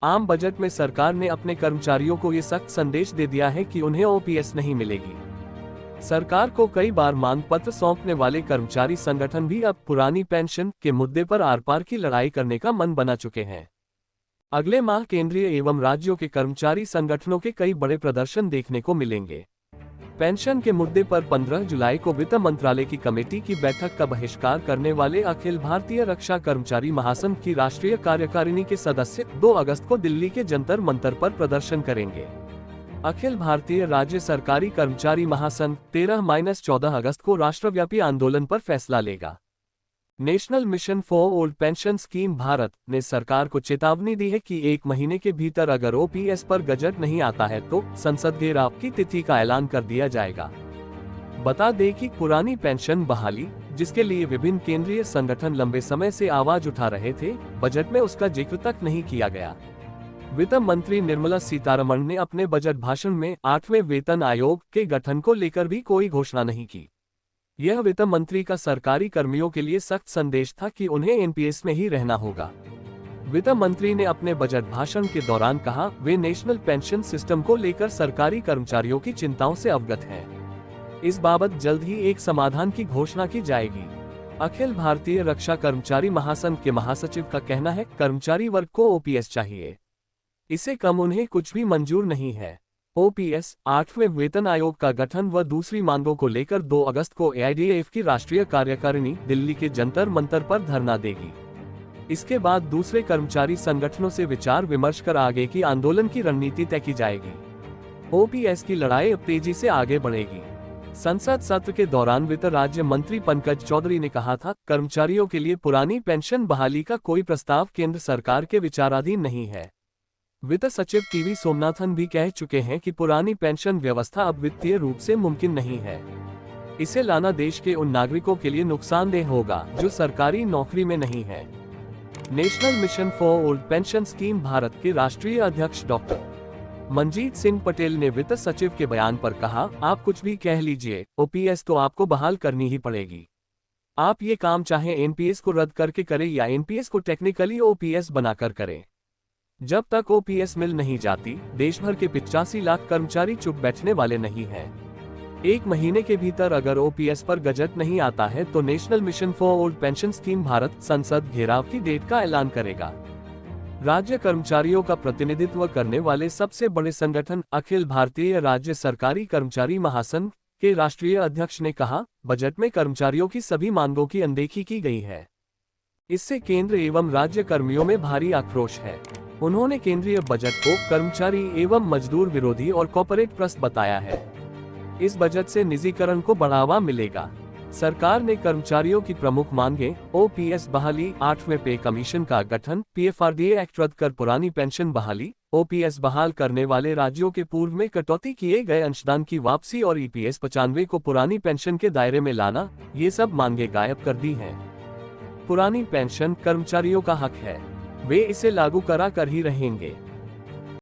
आम बजट में सरकार ने अपने कर्मचारियों को ये सख्त संदेश दे दिया है कि उन्हें ओपीएस नहीं मिलेगी। सरकार को कई बार मांग पत्र सौंपने वाले कर्मचारी संगठन भी अब पुरानी पेंशन के मुद्दे पर आर पार की लड़ाई करने का मन बना चुके हैं। अगले माह केंद्रीय एवं राज्यों के कर्मचारी संगठनों के कई बड़े प्रदर्शन देखने को मिलेंगे। पेंशन के मुद्दे पर 15 जुलाई को वित्त मंत्रालय की कमेटी की बैठक का बहिष्कार करने वाले अखिल भारतीय रक्षा कर्मचारी महासंघ की राष्ट्रीय कार्यकारिणी के सदस्य 2 अगस्त को दिल्ली के जंतर मंतर पर प्रदर्शन करेंगे। अखिल भारतीय राज्य सरकारी कर्मचारी महासंघ 13-14 अगस्त को राष्ट्रव्यापी आंदोलन पर फैसला लेगा। National mission for old pension scheme Bharat ने सरकार को चेतावनी दी है कि 1 महीने के भीतर अगर ओपीएस पर गजट नहीं आता है तो संसद घेराव की तिथि का ऐलान कर दिया जाएगा। बता दें कि पुरानी पेंशन बहाली, जिसके लिए विभिन्न केंद्रीय संगठन लंबे समय से आवाज उठा रहे थे, बजट में उसका जिक्र तक नहीं किया गया। वित्त मंत्री निर्मला सीतारमण ने अपने बजट भाषण में 8वें वेतन आयोग के गठन को लेकर भी कोई घोषणा नहीं की। यह वित्त मंत्री का सरकारी कर्मियों के लिए सख्त संदेश था कि उन्हें एनपीएस में ही रहना होगा। वित्त मंत्री ने अपने बजट भाषण के दौरान कहा, वे नेशनल पेंशन सिस्टम को लेकर सरकारी कर्मचारियों की चिंताओं से अवगत हैं। इस बाबत जल्द ही एक समाधान की घोषणा की जाएगी। अखिल भारतीय रक्षा कर्मचारी महासंघ के महासचिव का कहना है, कर्मचारी वर्ग को ओपीएस चाहिए, इससे कम उन्हें कुछ भी मंजूर नहीं है। ओपीएस, 8वें वेतन आयोग का गठन व दूसरी मांगों को लेकर 2 अगस्त को एआईडीएफ की राष्ट्रीय कार्यकारिणी दिल्ली के जंतर मंतर पर धरना देगी। इसके बाद दूसरे कर्मचारी संगठनों से विचार विमर्श कर आगे की आंदोलन की रणनीति तय की जाएगी। ओपीएस की लड़ाई अब तेजी से आगे बढ़ेगी। संसद सत्र के दौरान वित्त राज्य मंत्री पंकज चौधरी ने कहा था, कर्मचारियों के लिए पुरानी पेंशन बहाली का कोई प्रस्ताव केंद्र सरकार के विचाराधीन नहीं है। वित्त सचिव टीवी सोमनाथन भी कह चुके हैं कि पुरानी पेंशन व्यवस्था अब वित्तीय रूप से मुमकिन नहीं है। इसे लाना देश के उन नागरिकों के लिए नुकसानदेह होगा जो सरकारी नौकरी में नहीं है। National mission for old pension scheme Bharat के राष्ट्रीय अध्यक्ष डॉक्टर मनजीत सिंह पटेल ने वित्त सचिव के बयान पर कहा, आप कुछ भी कह लीजिए, ओपीएस तो आपको बहाल करनी ही पड़ेगी। आप ये काम चाहे एनपीएस को रद्द करके करें या एनपीएस को टेक्निकली ओपीएस बनाकर करें। जब तक ओपीएस मिल नहीं जाती, देश भर के 85 लाख कर्मचारी चुप बैठने वाले नहीं हैं। 1 महीने के भीतर अगर ओपीएस पर गजट नहीं आता है तो national mission for old pension scheme Bharat संसद घेराव की डेट का ऐलान करेगा। राज्य कर्मचारियों का प्रतिनिधित्व करने वाले सबसे बड़े संगठन अखिल भारतीय राज्य सरकारी कर्मचारी महासंघ के राष्ट्रीय अध्यक्ष ने कहा, बजट में कर्मचारियों की सभी मांगों की अनदेखी की गई है। इससे केंद्र एवं राज्य कर्मियों में भारी आक्रोश है। उन्होंने केंद्रीय बजट को कर्मचारी एवं मजदूर विरोधी और कॉर्पोरेट ट्रस्ट बताया है। इस बजट से निजीकरण को बढ़ावा मिलेगा। सरकार ने कर्मचारियों की प्रमुख मांगें ओपीएस बहाली, 8वें पे कमीशन का गठन, पीएफआरडीए एक्ट रद्द कर पुरानी पेंशन बहाली, ओपीएस बहाल करने वाले राज्यों के पूर्व में कटौती किए गए अंशदान की वापसी और ईपीएस 95 को पुरानी पेंशन के दायरे में लाना, ये सब मांगे गायब कर दी हैं। पुरानी पेंशन कर्मचारियों का हक है, वे इसे लागू करा कर ही रहेंगे।